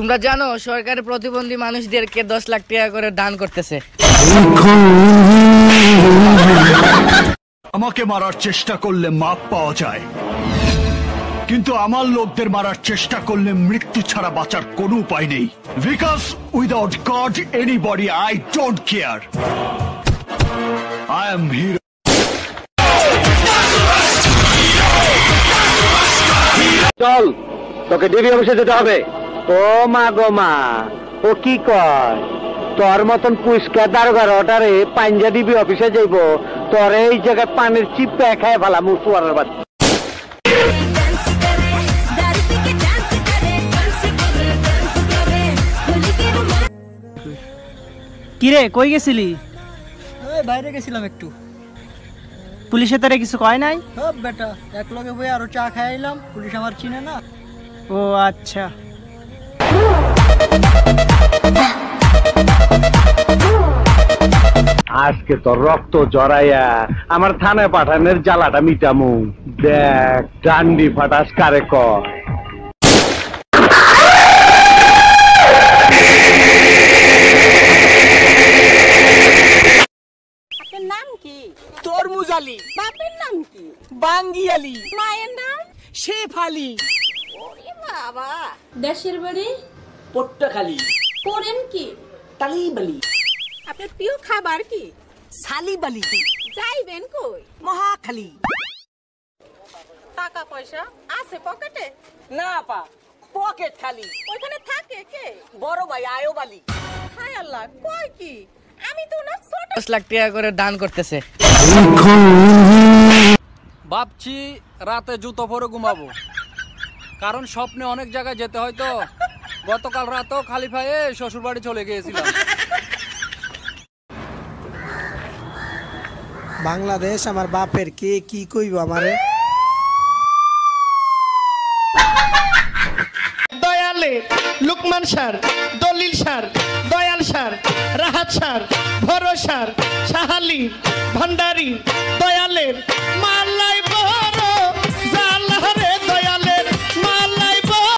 তোমরা জানো সরকার প্রতিবন্ধী মানুষদেরকে 10 লাখ টাকা করে দান করতেছে। আমাকে মারার চেষ্টা করলে মাপ পাওয়া যায়, কিন্তু আমার লোকদের মারার চেষ্টা করলে মৃত্যু ছাড়া বাঁচার কোনো উপায় নেই। Because without god anybody I don't care. I am hero. চল, তোকে ডিবি অফিসে যেতে হবে। ও মা গো মা, ও কি কয়? তোর মতন পুষ্কার দারোগার অর্ডারে পাঞ্জা ডিবি অফিসে যাইব, তোর এই জায়গায় পানির চিপে খায় ভালা মুসুয়ারের বাচ্চা। কিরে কই গেছিলি? বাইরে গেছিলাম একটু। পুলিশে তারে কিছু কয় নাই? সব বেটা এক লগে বই আরো চা খাইলাম, পুলিশ আমার চিনে না। ও আচ্ছা। আজকে তোর রক্ত জড়াইয়া আমার থানায় পাঠানোর জ্বালাটা মিটামু। দেখ ডান্ডি ফাটাস কারে কর। নাম কি? তরমুজ আলী। বাপের নাম কি? বাঙ্গি আলী। মায়ের নাম? শেফ আলী। ওরে বাবা। দেশের বাড়ি? পট্টাখালী। করেন কি? তালিবালি। আপনার প্রিয় খাবার কি? সালিবালি। যাইবেন কই? মহাখালী। টাকা পয়সা আছে পকেটে? না পা, পকেট খালি। ওইখানে থাকে কে? বড় ভাই আয়ব আলী। হায় আল্লাহ, কয় কি? আমি তো না ছোট। 10 লাখ টাকা করে দান করতেছে। ভাবছি রাতে জুতো পরে ঘুমাবো, কারণ স্বপ্নে অনেক জায়গায় যেতে হয় তো। গতকাল রাতেও খালি পায়ে শ্বশুর বাড়ি চলে গিয়েছিলাম। বাংলাদেশ আমার বাপের, কে কি কইব আমারে? দয়ালে লুকমান স্যার, দলিল sir, Dayal sir, Rahat sir, ভরসার, সাহালি, ভান্ডারি, দয়ালের মাল্লাই